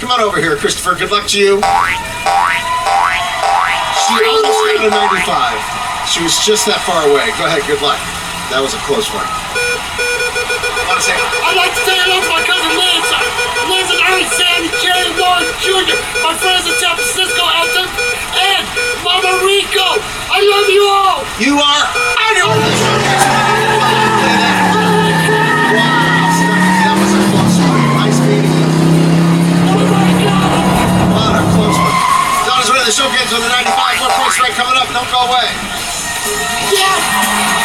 Come on over here, Christopher. Good luck to you. She almost got a 95. She was just that far away. Go ahead, good luck. That was a close one. I'd like to say hello to my cousin Lance. Lance and Ernie, Sammy, Jerry, Warren Jr., my friends in San Francisco, Elton, and Mama Rico. I love you all. You are. I know. Wow, that was a close one. Nice meeting you. Oh my God. What a close one. Donna's winning the show games with the 95. More points right coming up. Don't go away. Yes.